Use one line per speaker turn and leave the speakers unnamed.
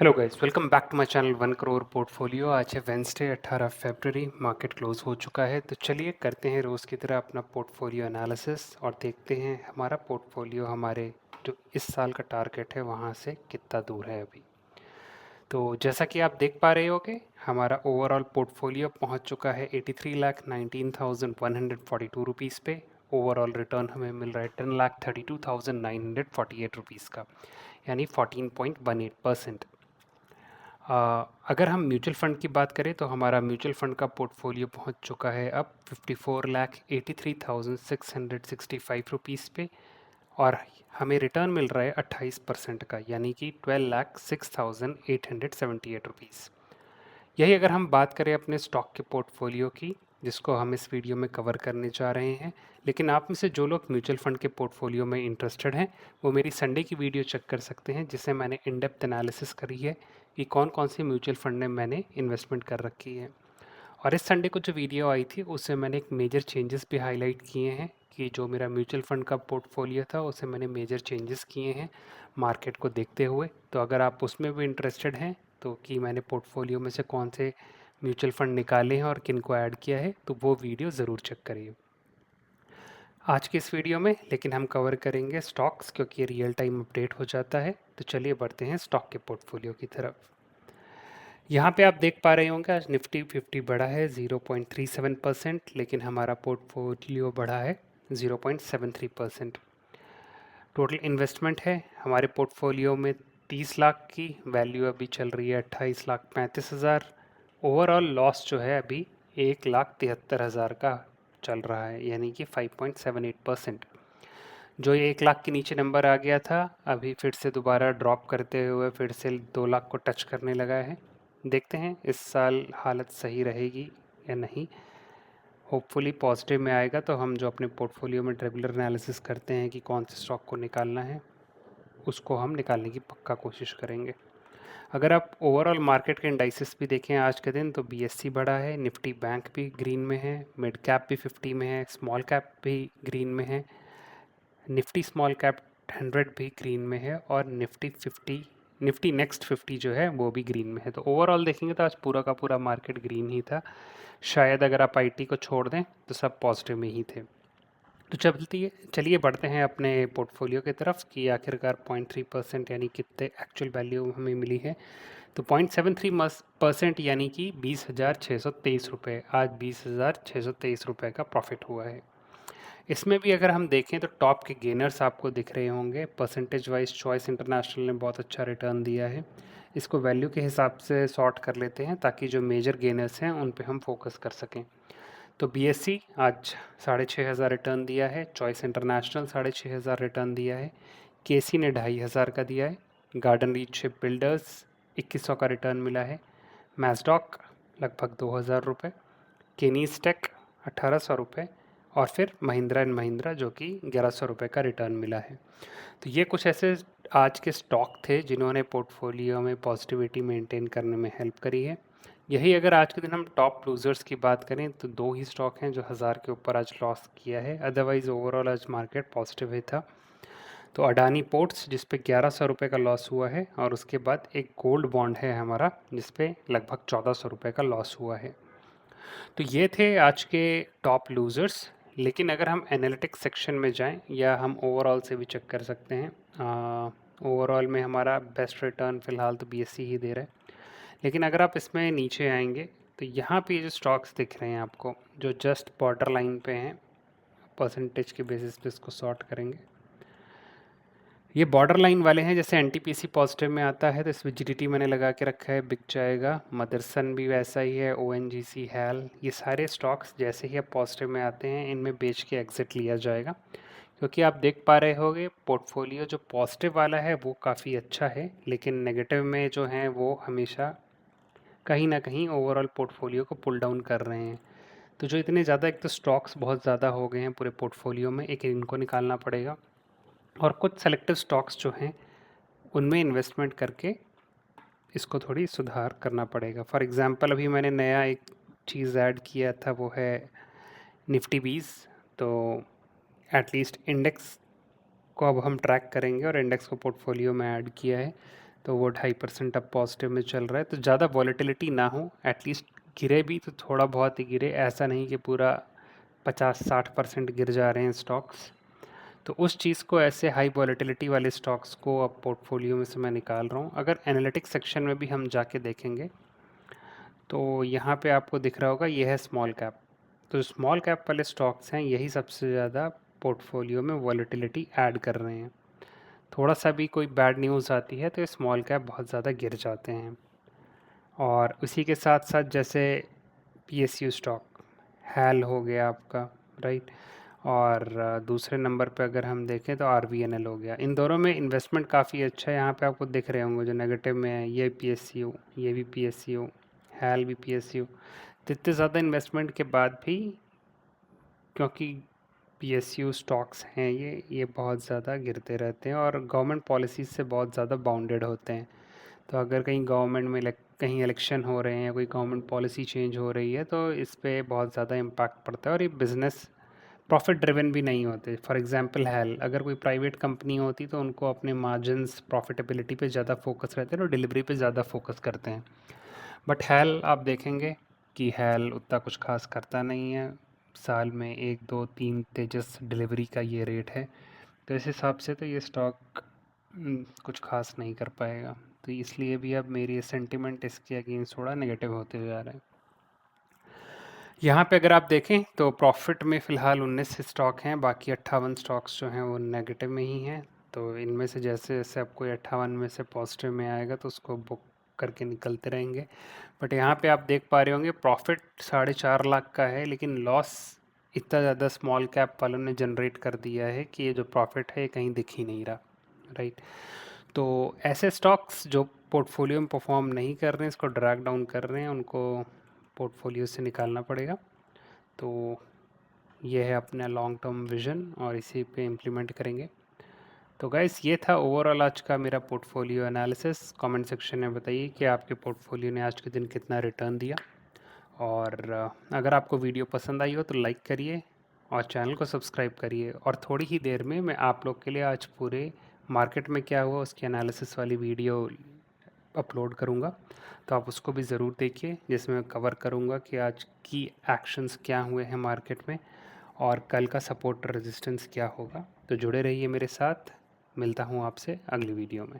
Hello guys, welcome back to my channel 1 crore portfolio. आज है Wednesday 18 फरवरी। Market close हो चुका है, तो चलिए करते हैं रोज़ की तरह अपना पोर्टफोलियो एनालिसिस और देखते हैं हमारा पोर्टफोलियो हमारे जो इस साल का टारगेट है वहाँ से कितना दूर है अभी। तो जैसा कि आप देख पा रहे होगे, हमारा ओवरऑल पोर्टफोलियो पहुँच चुका है 83,19,142 रुपीज़ पे। ओवरऑल रिटर्न हमें मिल रहा है 10,32,948 रुपीज़ का, यानी 14.18%। अगर हम म्यूचुअल फ़ंड की बात करें तो हमारा म्यूचुअल फ़ंड का पोर्टफोलियो पहुंच चुका है अब 54,83,665 रुपीज़ पे, और हमें रिटर्न मिल रहा है 28% का, यानी कि 12,06,878 रुपीज़। यही अगर हम बात करें अपने स्टॉक के पोर्टफोलियो की, जिसको हम इस वीडियो में कवर करने जा रहे हैं, लेकिन आप में से जो लोग म्यूचुअल फ़ंड के पोर्टफोलियो में इंटरेस्टेड हैं वो मेरी संडे की वीडियो चेक कर सकते हैं, जिससे मैंने इन डेप्थ एनालिसिस करी है कि कौन कौन सी म्यूचुअल फ़ंड में मैंने इन्वेस्टमेंट कर रखी है। और इस संडे को जो वीडियो आई थी उससे मैंने एक मेजर चेंजेस भी हाईलाइट किए हैं कि जो मेरा म्यूचुअल फ़ंड का पोर्टफोलियो था उसे मैंने मेजर चेंजेस किए हैं मार्केट को देखते हुए। तो अगर आप उसमें भी इंटरेस्टेड हैं, तो कि मैंने पोर्टफोलियो में से कौन से म्यूचुअल फ़ंड निकाले हैं और किन को ऐड किया है, तो वो वीडियो ज़रूर चेक करिए आज के इस वीडियो में। लेकिन हम कवर करेंगे स्टॉक्स, क्योंकि ये रियल टाइम अपडेट हो जाता है। तो चलिए बढ़ते हैं स्टॉक के पोर्टफोलियो की तरफ। यहाँ पे आप देख पा रहे होंगे आज निफ्टी 50 बढ़ा है 0.37%, लेकिन हमारा पोर्टफोलियो बढ़ा है 0.73%। टोटल इन्वेस्टमेंट है हमारे पोर्टफोलियो में 30 लाख की, वैल्यू अभी चल रही है 28,35,000। ओवरऑल लॉस जो है अभी 1,73,000 का चल रहा है, यानी कि 5.78%। जो ये 1 लाख के नीचे नंबर आ गया था, अभी फिर से दोबारा ड्रॉप करते हुए फिर से 2 लाख को टच करने लगा है। देखते हैं इस साल हालत सही रहेगी या नहीं। होपफुली पॉजिटिव में आएगा तो हम जो अपने पोर्टफोलियो में रेगुलर एनालिसिस करते हैं कि कौन से स्टॉक को निकालना है, उसको हम निकालने की पक्का कोशिश करेंगे। अगर आप ओवरऑल मार्केट के इंडाइसिस भी देखें आज के दिन, तो बीएससी बढ़ा है, निफ्टी बैंक भी ग्रीन में है, मिड कैप भी 50 में है, स्मॉल कैप भी ग्रीन में है, निफ्टी स्मॉल कैप 100 भी ग्रीन में है, और निफ्टी नेक्स्ट 50 जो है वो भी ग्रीन में है। तो ओवरऑल देखेंगे तो आज पूरा का पूरा मार्केट ग्रीन ही था। शायद अगर आप आईटी को छोड़ दें तो सब पॉजिटिव में ही थे। तो चलिए बढ़ते हैं अपने पोर्टफोलियो की तरफ कि आखिरकार 0.3% यानी कितने एक्चुअल वैल्यू हमें मिली है। तो 0.73% यानी कि 20,623 रुपये, आज 20,623 रुपये का प्रॉफिट हुआ है। इसमें भी अगर हम देखें तो टॉप के गेनर्स आपको दिख रहे होंगे। परसेंटेज वाइज चॉइस इंटरनेशनल ने बहुत अच्छा रिटर्न दिया है। इसको वैल्यू के हिसाब से सॉर्ट कर लेते हैं ताकि जो मेजर गेनर्स हैं उन पे हम फोकस कर सकें। तो बीएससी आज 6,500 रिटर्न दिया है, चॉइस इंटरनेशनल 6,500 रिटर्न दिया है, केसी ने 2,500 का दिया है, गार्डन रीच शिप बिल्डर्स 2,100 का रिटर्न मिला है, मैस्डॉक लगभग 2,000 रुपये, केनीस्टेक 1,800 रुपये, और फिर महिंद्रा एंड महिंद्रा जो कि 1,100 रुपये का रिटर्न मिला है। तो ये कुछ ऐसे आज के स्टॉक थे जिन्होंने पोर्टफोलियो में पॉजिटिविटी मेंटेन करने में हेल्प करी है। यही अगर आज के दिन हम टॉप लूजर्स की बात करें तो दो ही स्टॉक हैं जो 1,000 के ऊपर आज लॉस किया है, अदरवाइज ओवरऑल आज मार्केट पॉजिटिव ही था। तो अडानी पोर्ट्स जिस पे 1,100 रुपये का लॉस हुआ है, और उसके बाद एक गोल्ड बॉन्ड है हमारा जिस पे लगभग 1,400 रुपये का लॉस हुआ है। तो ये थे आज के टॉप लूज़र्स। लेकिन अगर हम एनालिटिक्स सेक्शन में जाएं, या हम ओवरऑल से भी चेक कर सकते हैं, ओवरऑल में हमारा बेस्ट रिटर्न फ़िलहाल तो बीएससी ही दे रहा है। लेकिन अगर आप इसमें नीचे आएंगे तो यहाँ पे जो स्टॉक्स दिख रहे हैं आपको, जो जस्ट बॉर्डर लाइन पे हैं, परसेंटेज के बेसिस पे इसको सॉर्ट करेंगे। ये बॉर्डर लाइन वाले हैं, जैसे एनटीपीसी पॉजिटिव में आता है तो इसमें जीडीटी मैंने लगा के रखा है, बिक जाएगा। मदरसन भी वैसा ही है, ओएनजीसी, हैल, ये सारे स्टॉक्स जैसे ही अब पॉजिटिव में आते हैं इनमें बेच के एग्जिट लिया जाएगा। क्योंकि आप देख पा रहे होंगे पोर्टफोलियो जो पॉजिटिव वाला है वो काफ़ी अच्छा है, लेकिन नेगेटिव में जो हैं वो हमेशा कहीं ना कहीं ओवरऑल पोर्टफोलियो को पुल डाउन कर रहे हैं। तो जो इतने ज़्यादा, एक तो स्टॉक्स बहुत ज़्यादा हो गए हैं पूरे पोर्टफोलियो में, एक इनको निकालना पड़ेगा, और कुछ सेलेक्टिव स्टॉक्स जो हैं उनमें इन्वेस्टमेंट करके इसको थोड़ी सुधार करना पड़ेगा। फॉर एग्ज़ाम्पल अभी मैंने नया एक चीज़ ऐड किया था, वो है निफ्टी 20। तो एटलीस्ट इंडेक्स को अब हम ट्रैक करेंगे और इंडेक्स को पोर्टफोलियो में ऐड किया है तो वो 2.5% अब पॉजिटिव में चल रहा है। तो ज़्यादा वॉलेटिलिटी ना हो, एटलीस्ट गिरे भी तो थोड़ा बहुत ही गिरे, ऐसा नहीं कि पूरा 50-60% गिर जा रहे हैं स्टॉक्स। तो उस चीज़ को, ऐसे हाई वॉलेटिलिटी वाले स्टॉक्स को अब पोर्टफोलियो में से मैं निकाल रहा हूँ। अगर एनालिटिक्स सेक्शन में भी हम जाके देखेंगे तो यहाँ पे आपको दिख रहा होगा ये है स्मॉल कैप। तो स्मॉल कैप वाले स्टॉक्स हैं, यही सबसे ज़्यादा पोर्टफोलियो में वॉलेटिलिटी ऐड कर रहे हैं। थोड़ा सा भी कोई बैड न्यूज़ आती है तो स्मॉल कैप बहुत ज़्यादा गिर जाते हैं। और उसी के साथ साथ जैसे पीएसयू स्टॉक, हैल हो गया आपका, राइट। और दूसरे नंबर पे अगर हम देखें तो आरवीएनएल हो गया। इन दोनों में इन्वेस्टमेंट काफ़ी अच्छा है। यहाँ पे आपको दिख रहे होंगे जो नेगेटिव में है, ये पीएसयू, ये भी पीएसयू, हैल भी पीएसयू। तो इतने ज़्यादा इन्वेस्टमेंट के बाद भी, क्योंकि पीएसयू स्टॉक्स हैं ये बहुत ज़्यादा गिरते रहते हैं और गवर्नमेंट पॉलिसीज़ से बहुत ज़्यादा बाउंडेड होते हैं। तो अगर कहीं गवर्नमेंट में कहीं इलेक्शन हो रहे हैं, कोई गवर्नमेंट पॉलिसी चेंज हो रही है, तो इस पे बहुत ज़्यादा इम्पैक्ट पड़ता है। और ये बिज़नेस प्रॉफिट ड्रिवन भी नहीं होते। फॉर एग्जांपल हैल, अगर कोई प्राइवेट कंपनी होती तो उनको अपने मार्जिन्स, प्रॉफिटेबिलिटी पे ज़्यादा फोकस रहते हैं और डिलीवरी पे ज़्यादा फोकस करते हैं। बट हैल आप देखेंगे कि हैल उतना कुछ खास करता नहीं है। साल में 1 2 3 तेजस डिलीवरी का ये रेट है। तो इस हिसाब से तो ये स्टॉक कुछ खास नहीं कर पाएगा। तो इसलिए भी अब मेरी सेंटिमेंट इसके अगेंस्ट थोड़ा नेगेटिव होते जा रहा है। यहाँ पे अगर आप देखें तो प्रॉफिट में फ़िलहाल 19 स्टॉक हैं, बाकी 58 स्टॉक्स जो हैं वो नेगेटिव में ही हैं। तो इनमें से जैसे जैसे अब कोई 58 में से पॉजिटिव में आएगा तो उसको बुक करके निकलते रहेंगे। बट यहाँ पे आप देख पा रहे होंगे प्रॉफिट 4.5 लाख का है, लेकिन लॉस इतना ज़्यादा स्मॉल कैप वालों ने जनरेट कर दिया है कि ये जो प्रॉफिट है ये कहीं दिख ही नहीं रहा, राइट। तो ऐसे स्टॉक्स जो पोर्टफोलियो में परफॉर्म नहीं कर रहे हैं, इसको ड्रैग डाउन कर रहे हैं, उनको पोर्टफोलियो से निकालना पड़ेगा। तो ये है अपना लॉन्ग टर्म विज़न और इसी पे इम्प्लीमेंट करेंगे। तो गाइस ये था ओवरऑल आज का मेरा पोर्टफोलियो एनालिसिस। कमेंट सेक्शन में बताइए कि आपके पोर्टफोलियो ने आज के दिन कितना रिटर्न दिया। और अगर आपको वीडियो पसंद आई हो तो लाइक करिए और चैनल को सब्सक्राइब करिए। और थोड़ी ही देर में मैं आप लोग के लिए आज पूरे मार्केट में क्या हुआ उसकी एनालिसिस वाली वीडियो अपलोड करूँगा। तो आप उसको भी ज़रूर देखिए, जिसमें मैं कवर करूँगा कि आज की एक्शंस क्या हुए हैं मार्केट में और कल का सपोर्ट रेजिस्टेंस क्या होगा। तो जुड़े रहिए मेरे साथ। मिलता हूँ आपसे अगली वीडियो में।